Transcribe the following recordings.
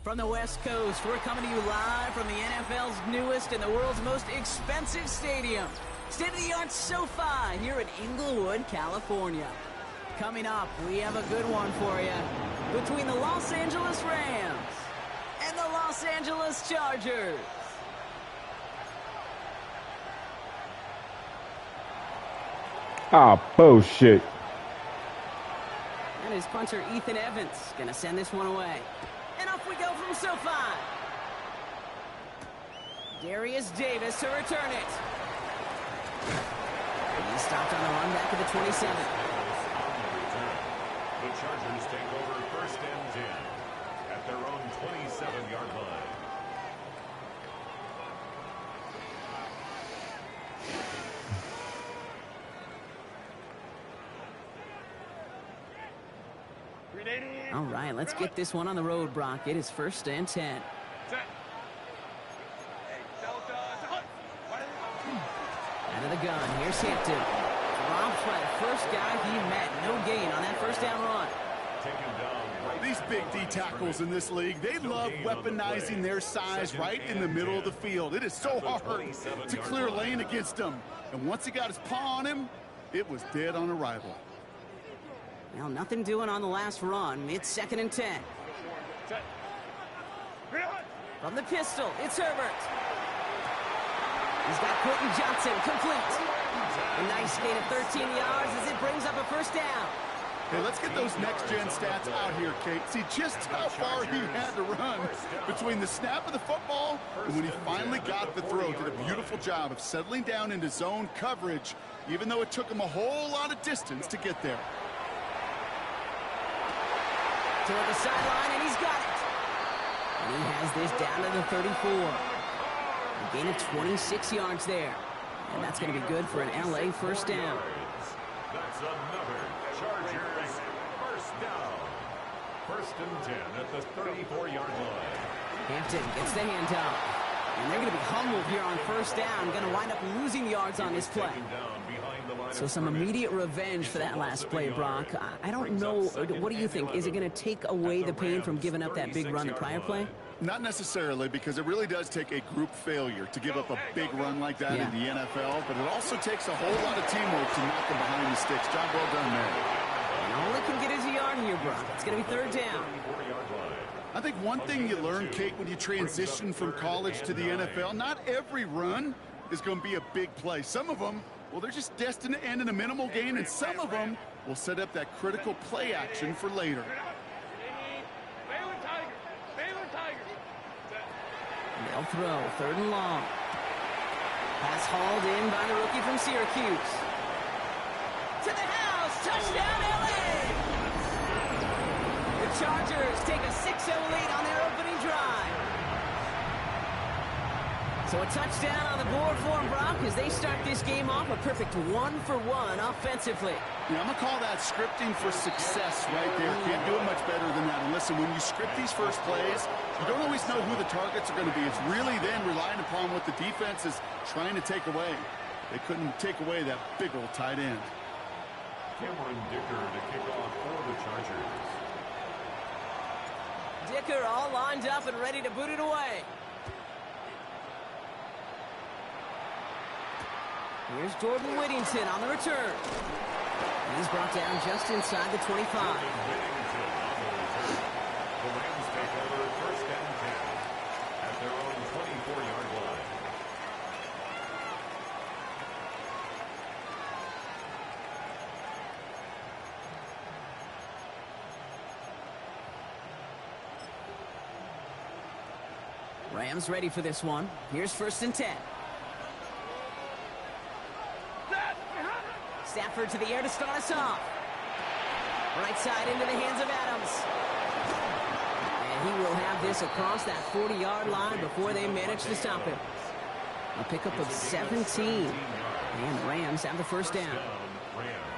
From the West Coast, we're coming to you live from the NFL's newest and the world's most expensive stadium, state-of-the-art SoFi here in Inglewood, California. Coming up, we have a good one for you between the Los Angeles Rams and the Los Angeles Chargers. Ah, bullshit. And his punter, Ethan Evans, gonna send this one away. And off we go from SoFi. Darius Davis to return it. He stopped on the run back at the 27. The Chargers take over first and 10 at their own 27-yard line. All right, let's get this one on the road, Brock. It is first and 10. Out of the gun, here's Hampton. Drops by the first guy he met. No gain on that first down run. These big D tackles in this league, they love weaponizing their size right in the middle of the field. It is so hard to clear lane against them. And once he got his paw on him, it was dead on arrival. Well, nothing doing on the last run. It's second and 10. From the pistol, it's Herbert. He's got Quentin Johnson complete. A nice gain of 13 yards as it brings up a first down. Hey, let's get those next-gen stats out here, Kate. See just how far he had to run between the snap of the football and when he finally got the throw. Did a beautiful job of settling down into zone coverage, even though it took him a whole lot of distance to get there. Toward the sideline, and he's got it. And he has this down to the 34. A gain of 26 yards there. And that's going to be good for an LA first down. That's another Chargers first down. First and 10 at the 34-yard line. Hampton gets the handoff. And they're going to be humbled here on first down. Going to wind up losing yards on this play. So some immediate revenge for that last play, Brock. I don't know. What do you think? Is it going to take away the pain from giving up that big run the prior play? Not necessarily, because it really does take a group failure to give up a big run like that in the NFL. But it also takes a whole lot of teamwork to knock them behind the sticks. Job well done there. And all they can get is a yard here, Brock. It's going to be third down. I think one thing you learn, Kate, when you transition from college to the NFL, not every run is going to be a big play. Some of them, well, they're just destined to end in a minimal gain, and some of them will set up that critical play action for later. They'll throw, third and long. Pass hauled in by the rookie from Syracuse. To the house, touchdown LA! The Chargers take a 6-0 lead on their opening drive. So a touchdown on the board for them, Brock, as they start this game off a perfect 1-for-1 offensively. Yeah, I'm going to call that scripting for success right there. Can't do it much better than that. And listen, when you script these first plays, you don't always know who the targets are going to be. It's really then relying upon what the defense is trying to take away. They couldn't take away that big old tight end. Cameron Dicker to kick off for the Chargers. Dicker all lined up and ready to boot it away. Here's Jordan Whittington on the return. And he's brought down just inside the 25. The Rams take over first and 10 at their own 24-yard line. Rams ready for this one. Here's first and 10. Stafford to the air to start us off. Right side into the hands of Adams. And he will have this across that 40-yard line before they manage to stop him. A pickup of 17. And the Rams have the first down.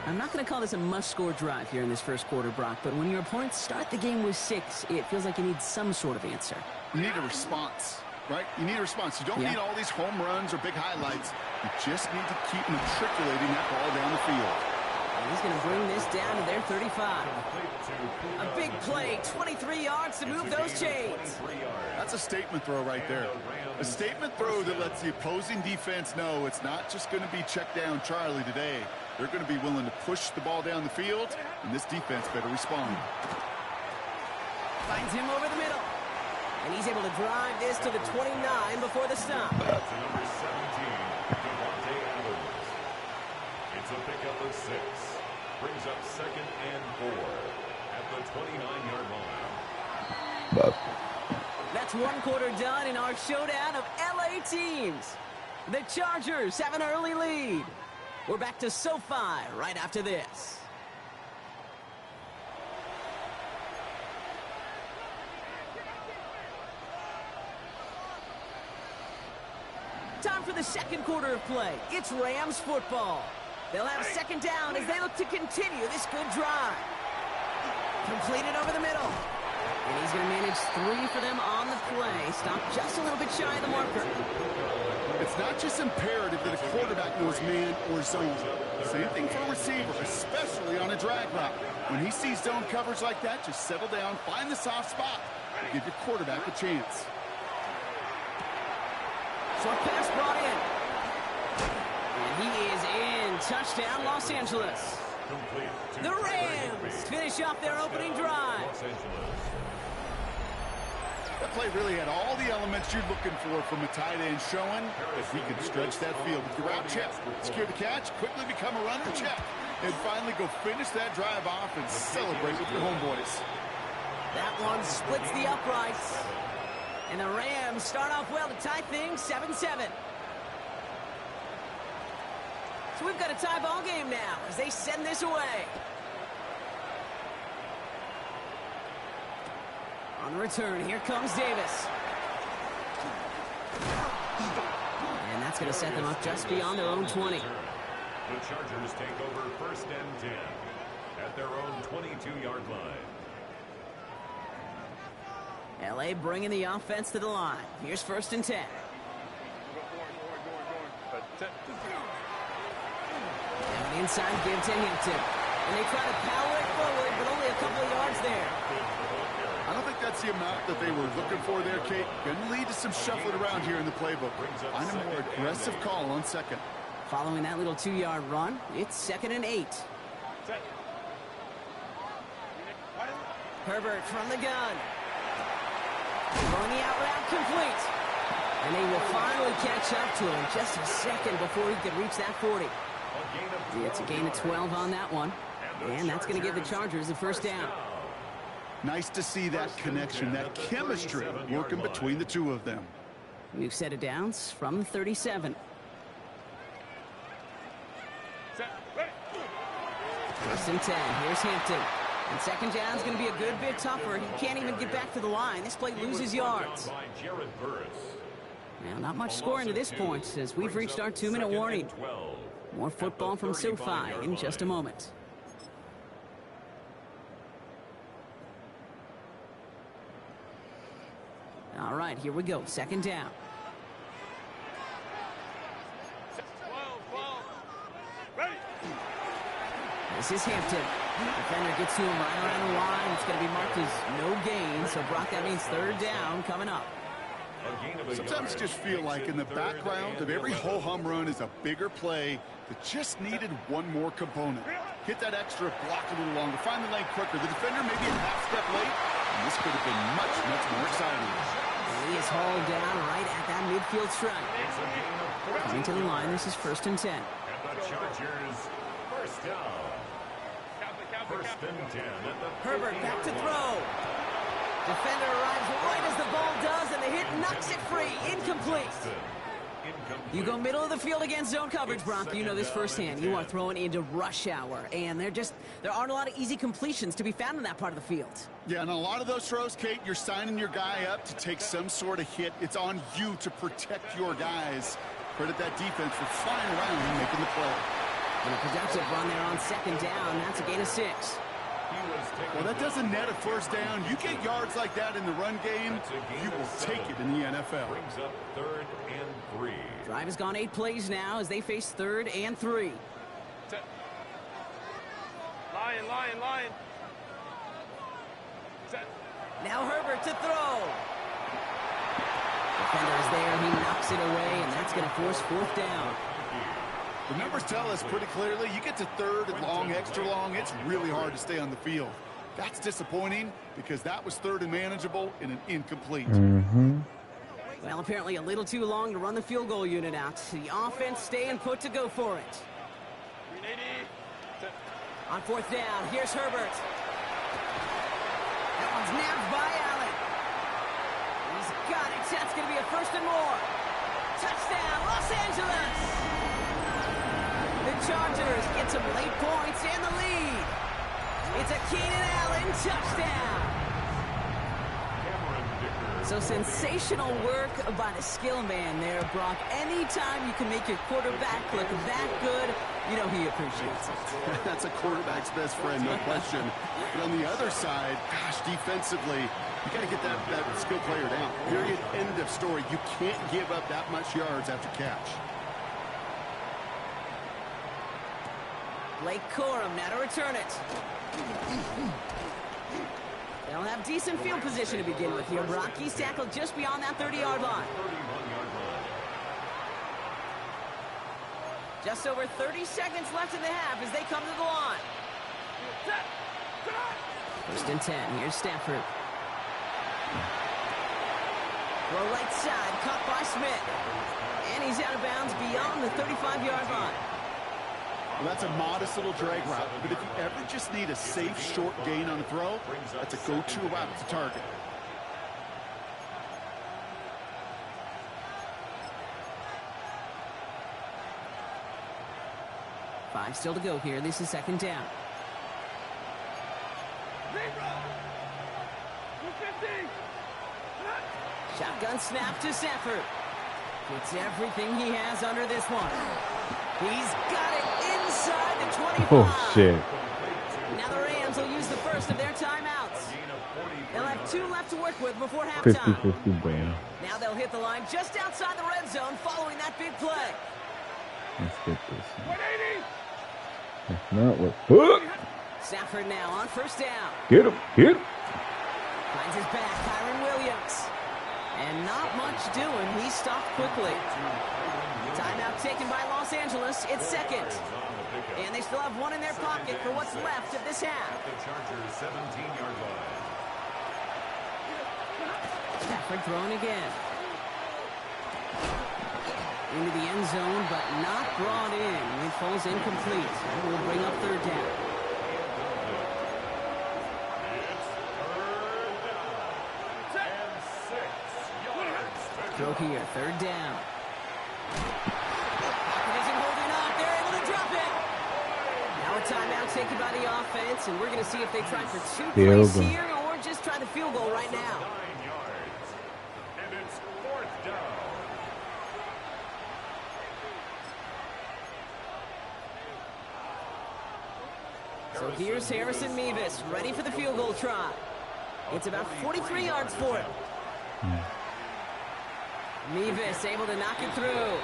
I'm not going to call this a must-score drive here in this first quarter, Brock, but when your opponents start the game with 6, it feels like you need some sort of answer. You need a response, right? You need a response. You don't need all these home runs or big highlights. You just need to keep matriculating that ball down the field. And he's going to bring this down to their 35. A big play, 23 yards to move those chains. That's a statement throw right there. A statement throw that lets the opposing defense know it's not just going to be check down Charlie today. They're going to be willing to push the ball down the field, and this defense better respond. Finds him over the middle. And he's able to drive this to the 29 before the stop. That's number 17, Devontae Adams. It's a pickup of 6. Brings up 2nd and 4 at the 29-yard line. That's one quarter done in our showdown of LA teams. The Chargers have an early lead. We're back to SoFi right after this. Time for the second quarter of play. It's Rams football. They'll have 2nd down as they look to continue this good drive. Completed over the middle. And he's going to manage 3 for them on the play. Stop just a little bit shy of the marker. It's not just imperative that a quarterback knows man or zone. Same thing for a receiver, especially on a drag route. When he sees zone coverage like that, just settle down, find the soft spot, and give your quarterback a chance. Short pass brought in. And he is in. Touchdown, Los Angeles. The Rams finish off their opening drive. That play really had all the elements you're looking for from a tight end, showing if he can stretch that field with your route check, secure the catch, quickly become a runner check, and finally go finish that drive off and celebrate with your homeboys. That one splits the uprights. And the Rams start off well to tie things 7-7. So we've got a tie ball game now as they send this away. On the return, here comes Davis. And that's going to set them up just beyond their own 20. The Chargers take over 1st and 10 at their own 22-yard line. LA bringing the offense to the line. Here's 1st and 10. And inside give to Hampton. And they try to power it forward, but only a couple of yards there. I don't think that's the amount that they were looking for there, Kate. Going to lead to some shuffling around here in the playbook. Find a more aggressive call on 2nd. Following that little 2-yard run, it's 2nd and 8. Herbert from the gun. Going the out route complete. And they will finally catch up to him just a second before he could reach that 40. It's a gain of 12 on that one. And that's going to give the Chargers the 1st down. Nice to see that connection, that chemistry working between the two of them. New set of downs from the 37. First and 10. Here's Hampton. And 2nd down's going to be a good bit tougher. He can't even get back to the line. This play loses yards. Now, not much scoring to this point as we've reached our 2-minute warning. More football from SoFi in just a moment. All right, here we go. 2nd down. This is Hampton. Defender gets to him right around the line. It's going to be marked as no gain. So, Brock, that means 3rd down coming up. Sometimes just feel like in the background of every ho-hum run is a bigger play that just needed one more component. Hit that extra block a little longer. Find the lane quicker. The defender may be a half step late. And this could have been much, much more exciting. And he is hauled down right at that midfield stripe. Coming to the line, this is 1st and 10. And the Chargers, 1st down. 1st and 10 at the Herbert back to throw. Defender arrives right as the ball does, and the hit knocks it free. Incomplete. You go middle of the field against zone coverage, Bronco. You know this firsthand. You are throwing into rush hour, and there aren't a lot of easy completions to be found in that part of the field. Yeah, and a lot of those throws, Kate, you're signing your guy up to take some sort of hit. It's on you to protect your guys. Credit that defense for flying around and making the play. And a productive run there on 2nd down. That's a gain of 6. Well, that doesn't net a 1st down. You get yards like that in the run game, you will take it in the NFL. Brings up 3rd and 3. Drive has gone 8 plays now as they face 3rd and 3. Lion. Now Herbert to throw. Defender is there. He knocks it away, and that's going to force fourth down. The numbers tell us pretty clearly, you get to third and long, extra long, it's really hard to stay on the field. That's disappointing because that was third and manageable in an incomplete. Well, apparently a little too long to run the field goal unit out. The offense staying put to go for it. On fourth down, here's Herbert. That one's nabbed by Allen. He's got it. That's going to be a first and more. Touchdown, Los Angeles. The Chargers get some late points and the lead. It's a Keenan Allen touchdown. So sensational work by the skill man there, Brock. Anytime you can make your quarterback look that good, you know he appreciates it. That's a quarterback's best friend, no question. But on the other side, gosh, defensively, you got to get that skill player down. Period, end of story. You can't give up that much yards after catch. Blake Corum now to return it. They'll have decent field position to begin with here, Brock. He's tackled just beyond that 30-yard line. Just over 30 seconds left in the half as they come to the line. First and 10. Here's Stafford. Throw right side, caught by Smith. And he's out of bounds beyond the 35-yard line. Well, that's a modest little drag route, but if you ever just need a safe, short gain on a throw, that's a go-to route to target. Five still to go here. This is second down. Shotgun snap to Stafford. Gets everything he has under this one. He's got it inside the 25. Oh, shit. Now the Rams will use the first of their timeouts. They'll have 2 left to work with before halftime. 50-50, Brandon. Now they'll hit the line just outside the red zone following that big play. Let's get this. 180. If not, what? Stafford now on first down. Get him. Get him. Finds his back, Kyron Williams. And not much doing. He stopped quickly. Timeout taken by Los Angeles. It's second. And they still have one in their pocket for what's left of this half. Stafford throwing again. Into the end zone, but not brought in. It falls incomplete. And will bring up third down. Throw here, third down. It isn't holding up. They're able to drop it. Now a timeout taken by the offense, and we're going to see if they try for 2 plays here or just try the field goal right now. And it's fourth down. So here's Harrison Mevis, ready for the field goal try. It's about 43 yards for him. Mevis able to knock it through.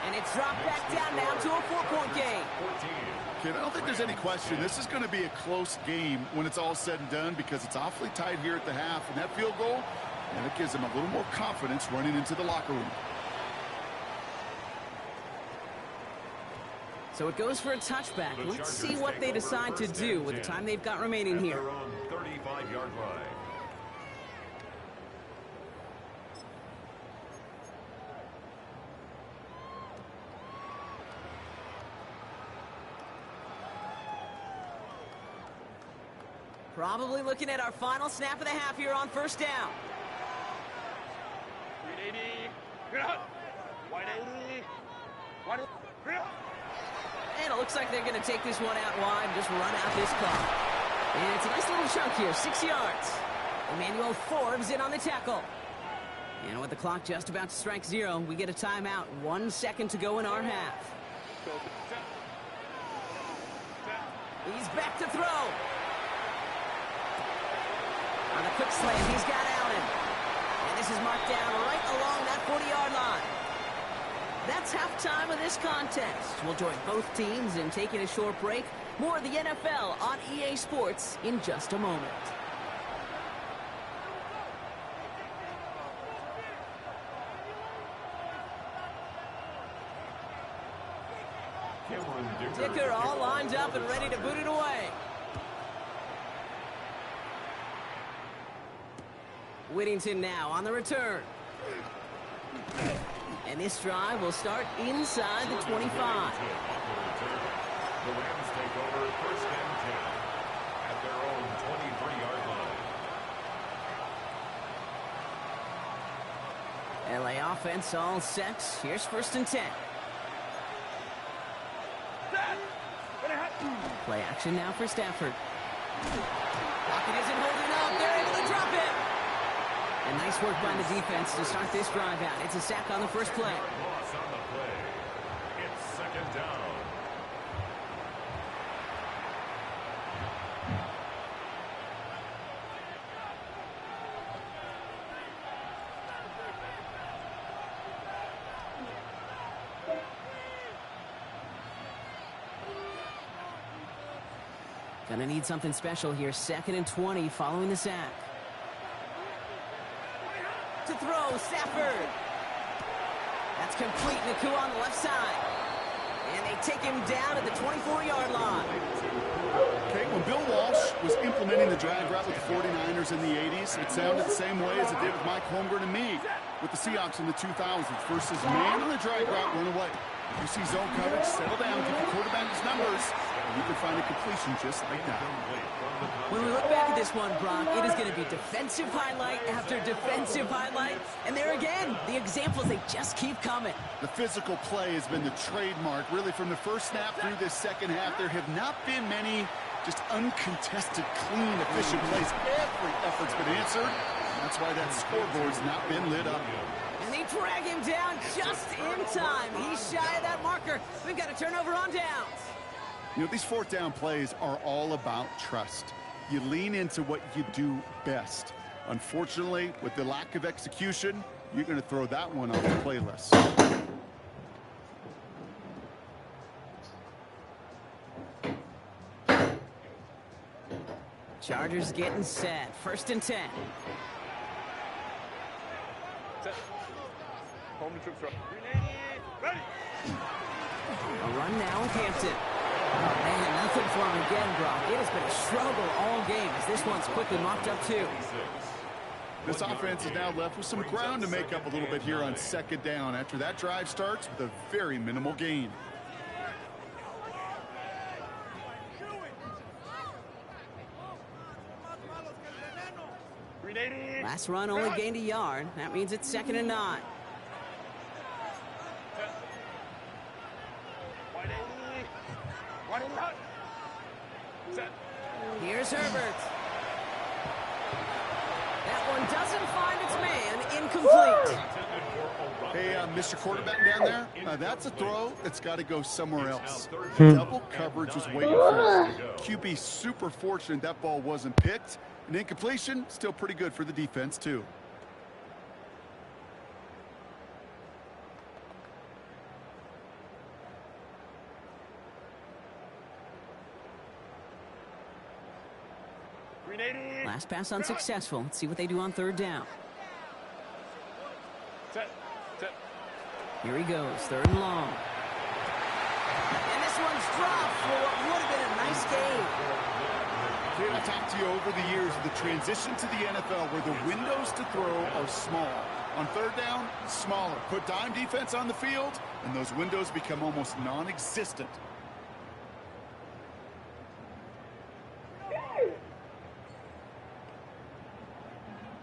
And it's dropped back down now to a 4-point game. Kid, I don't think there's any question. This is going to be a close game when it's all said and done because it's awfully tight here at the half. And that field goal, and it gives them a little more confidence running into the locker room. So it goes for a touchback. Let's see what they decide to do with the time they've got remaining here. 35-yard line. Probably looking at our final snap of the half here on first down. 180. And it looks like they're going to take this one out wide and just run out this clock. And it's a nice little chunk here, 6 yards. Emmanuel Forbes in on the tackle. And with the clock just about to strike 0, we get a timeout. 1 second to go in our half. He's back to throw. On the quick slant, he's got Allen. And this is marked down right along that 40-yard line. That's halftime of this contest. We'll join both teams in taking a short break. More of the NFL on EA Sports in just a moment. Dicker all lined up and ready to boot it away. Whittington now on the return. And this drive will start inside the 25. The Rams take over first and 10 at their own 23-yard line. LA offense all set. Here's first and 10. Play action now for Stafford. Pocket isn't holding up. They're able to drop it. And nice work by the defense to start this drive out. It's a sack on the first play. Loss on the play. It's second down. Gonna need something special here. Second and 20 following the sack. To throw, Stafford. That's complete. Naku on the left side. And they take him down at the 24-yard line. Okay, when Bill Walsh was implementing the drag route with the 49ers in the 80s, it sounded the same way as it did with Mike Holmgren and me with the Seahawks in the 2000s. Versus man on the drag route, run away. You see zone coverage, settle down, give your quarterback his numbers, and you can find a completion just like that. When we look back at this one, Brock, it is going to be defensive highlight after defensive highlight. And there again, the examples, they just keep coming. The physical play has been the trademark. Really, from the first snap through this second half, there have not been many just uncontested, clean, efficient plays. Every effort's been answered. That's why that scoreboard's not been lit up. And they drag him down just in time. He's shy of that marker. We've got a turnover on downs. You know, these fourth down plays are all about trust. You lean into what you do best. Unfortunately, with the lack of execution, you're going to throw that one off the playlist. Chargers getting set. First and 10. Set. Home to troops. Ready. A run now with Hampton. Man, nothing for him again, Brock. It has been a struggle all game as this one's quickly mopped up too. This offense is now left with some ground to make up a little bit here on second down after that drive starts with a very minimal gain. Last run only gained a yard. That means it's second and 9. Here's Herbert. That one doesn't find its man. Incomplete. Hey, Mr. Quarterback down there, that's a throw that's got to go somewhere else. Double coverage was waiting for it. QB super fortunate that ball wasn't picked. An incompletion, still pretty good for the defense, too. Last pass unsuccessful. Let's see what they do on third down. Set. Here he goes, third and long. And this one's dropped for what would have been a nice game. Kid, I talked to you over the years of the transition to the NFL where the windows to throw are small. On third down, smaller. Put dime defense on the field, and those windows become almost non-existent.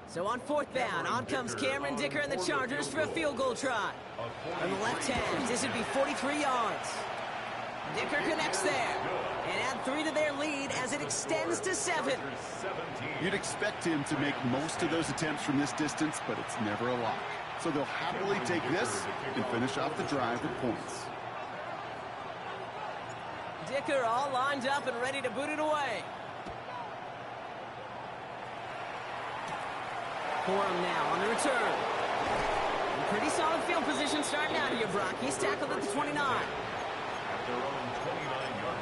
So on fourth down, on comes Cameron Dicker and the Chargers for a field goal try. From the left hand, this would be 43 yards. Dicker connects there and add 3 to their lead as it extends to 7. You'd expect him to make most of those attempts from this distance, but it's never a lock. So they'll happily take this and finish off the drive with points. Dicker all lined up and ready to boot it away. Corum now on the return. Pretty solid field position starting out here, Brock. He's tackled at the 29. At their own 29-yard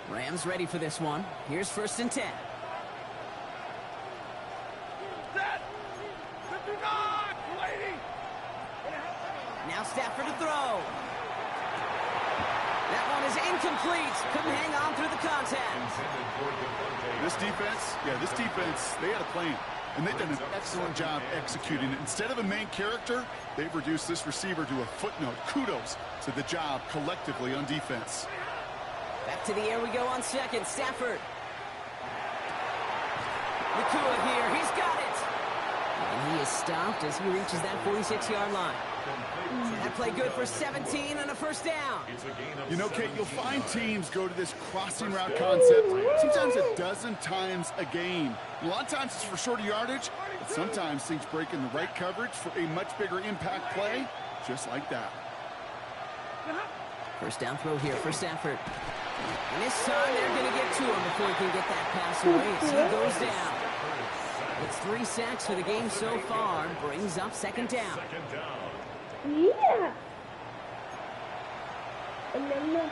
line. Rams ready for this one. Here's first and 10. Now Stafford to to throw. That one is incomplete. Couldn't hang on through the contact. This defense, they had a plan. And they've done an excellent job executing it. Instead of a main character, they've reduced this receiver to a footnote. Kudos to the job collectively on defense. Back to the air we go on second. Stafford. Nakua here. He's got it. And he is stopped as he reaches that 46-yard line. That play good for 17 and a first down. You know, Kate, you'll find teams go to this crossing route concept sometimes a dozen times a game. A lot of times it's for shorter yardage, but sometimes things break in the right coverage for a much bigger impact play, just like that. First down throw here for Stafford. And this time they're going to get to him before he can get that pass away as he goes down. It's 3 sacks for the game so far. Brings up second down. Yeah. And then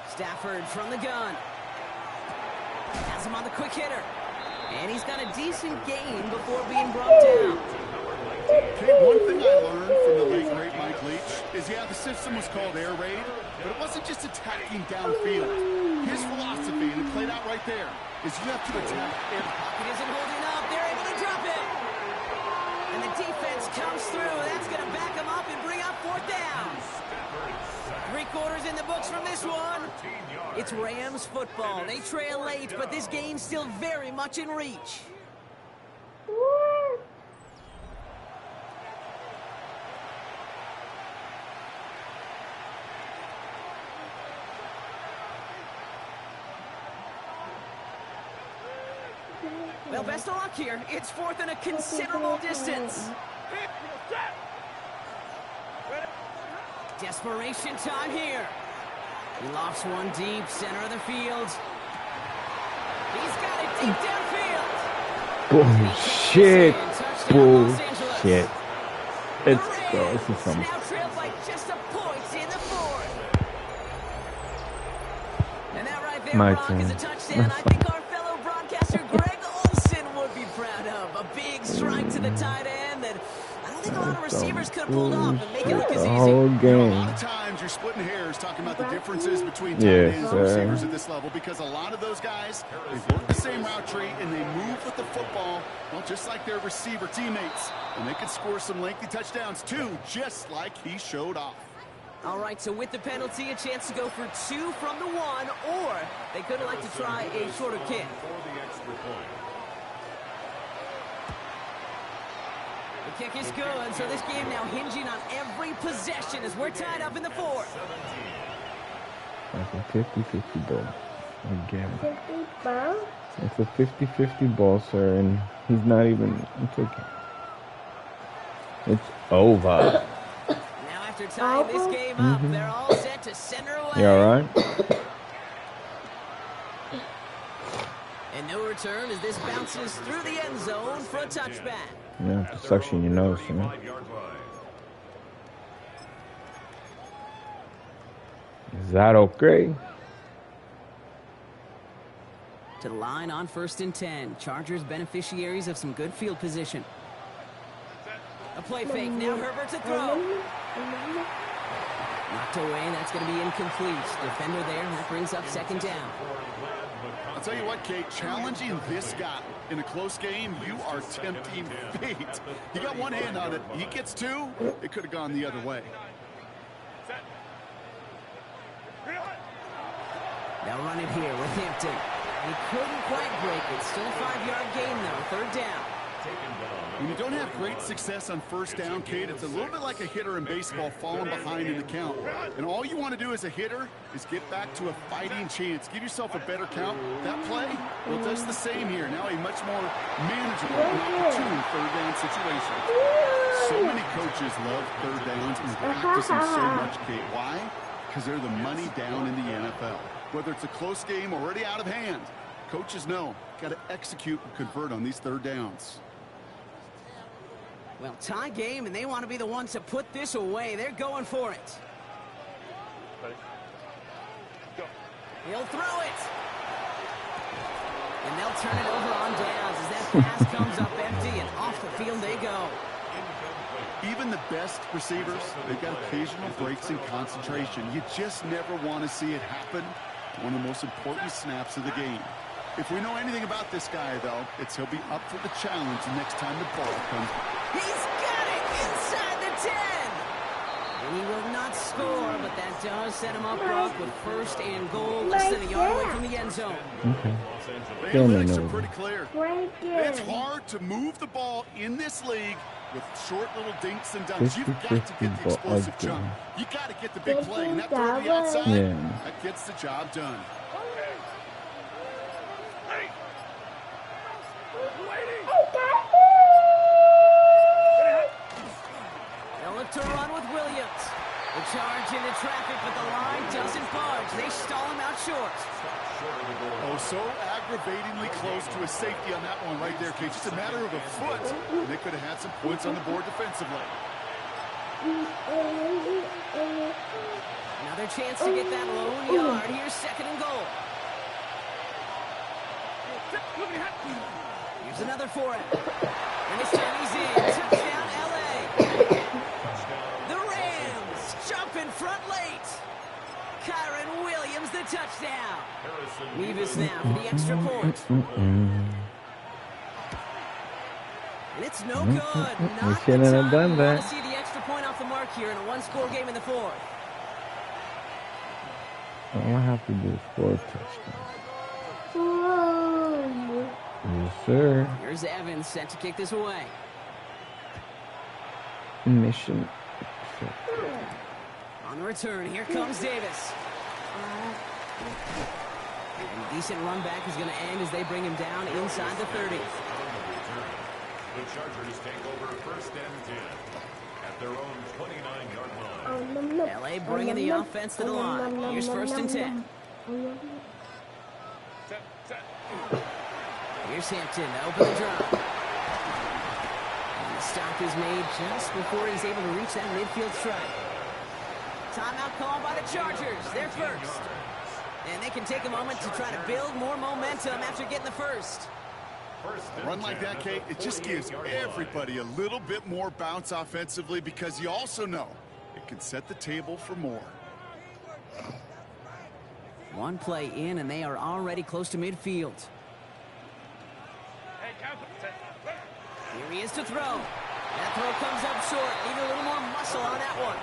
Stafford from the gun. Has him on the quick hitter. And he's got a decent gain before being brought down. Okay, one thing I learned from the late, great Mike Leach is, yeah, the system was called air raid, but it wasn't just attacking downfield. His philosophy, and it played out right there, is you have to attack air. Pocket isn't holding up. They're able to drop it. And the defense comes through. That's going to back him up and bring up fourth down. 3 quarters in the books from this one. It's Rams football. They trail late, but this game's still very much in reach. Well, best of luck here. It's fourth and a considerable distance. Desperation time here. He lofts one deep, center of the field. He's got it deep downfield. Bullshit. Bullshit. Let's go. This is some. Now trailed by just a point in the fourth. And that right there, My Brock, turn. is a touchdown. I think our fellow broadcaster Greg Olson would be proud of. A big strike to the tight end that I don't think a lot of receivers could have pulled off and make it look as The easy. whole A lot game. of times you're splitting hairs talking about the differences between tight ends and receivers at this level, because a lot of those guys, they work the same route tree and they move with the football, well, just like their receiver teammates. And they can score some lengthy touchdowns too, just like he showed off. All right, so with the penalty, a chance to go for 2 from the 1, or they could have liked to try a shorter kick. The kick is good, so this game now hinging on every possession as we're tied up in the fourth. That's a 50-50 ball. Again. 50 pounds. It's a 50-50 ball, sir, and he's not even taking. It's over. Now after tying this game up, they're all set to center away. You alright? And no return as this bounces through the end zone for a touchback. Yeah, suction your nose, you know. Is that okay? To the line on 1st and 10. Chargers beneficiaries of some good field position. A play fake. Now Herbert to throw. Knocked away. That's going to be incomplete. Defender there. That brings up second down. I'll tell you what, Kate, challenging this guy in a close game, you are tempting fate. He got one hand on it. He gets 2. It could have gone the other way. They'll run it here with Hampton. He couldn't quite break it. Still a 5-yard gain, though. 3rd down. When you don't have great success on 1st down, Kate, it's a little bit like a hitter in baseball falling behind in the count. And all you want to do as a hitter is get back to a fighting chance. Give yourself a better count. That play, well, does the same here. Now a much more manageable and opportune 3rd down situation. So many coaches love 3rd downs and practice them so much, Kate. Why? Because they're the money down in the NFL. Whether it's a close game or already out of hand, coaches know, got to execute and convert on these 3rd downs. Well, tie game, and they want to be the ones to put this away. They're going for it. Ready? Go. He'll throw it. And they'll turn it over on downs as that pass comes up empty and off the field they go. Even the best receivers, they've got occasional breaks in concentration. You just never want to see it happen. One of the most important snaps of the game. If we know anything about this guy, though, it's he'll be up for the challenge next time the ball comes. He's got it inside the 10. And he will not score, but that does set him up, Brock, with first and goal, less than a yard away from the end zone. Okay. The Still no analytics are no. pretty clear. Right It's there. hard to move the ball in this league with short little dinks and dunks. 50, You've got to get the 50 ball explosive again. jump. You got to get the big 50 play. And that throw to the dollars. outside, Yeah. that gets the job done. They'll look to run with Williams. The charge into traffic, but the line doesn't budge. They stall him out short. Oh, so aggravatingly close to a safety on that one right there, Kate. Just a matter of a foot. And they could have had some points on the board defensively. Another chance to get that lone yard. Here's second and goal. Here's another for him. And this time he's in. Touchdown, L.A. The Rams jump in front late. Kyron Williams, the touchdown. Nevis now for the extra point. And it's no good. We Not the shouldn't have time done we want that. to see the extra point off the mark here in a one-score game in the fourth. All I have to do is score a touchdown. Yes, sir. Here's Evans set to kick this away. Mission. On the return, here comes Davis. And a decent run back is going to end as they bring him down inside the 30. The Chargers take over first and 10 at their own 29-yard line. L.A. bringing the offense to the line. Here's first and 10. Here's Hampton to open the drive. And the stop is made just before he's able to reach that midfield strike. Timeout called by the Chargers. They're first. And they can take a moment to try to build more momentum after getting the first. A run like that, Kate, it just gives everybody a little bit more bounce offensively because you also know it can set the table for more. One play in, and they are already close to midfield. Here he is to throw. That throw comes up short. Need a little more muscle on that one.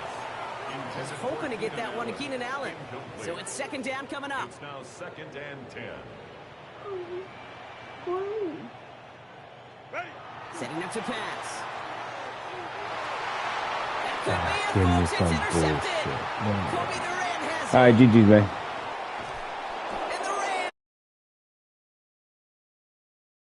Was hoping to get that one to Keenan Allen. So it's second down coming up. It's now second and 10. Setting up to pass. That could be Give me it, folks. some It's intercepted. bullshit. Kobe Durant has it. All right, GG's, man.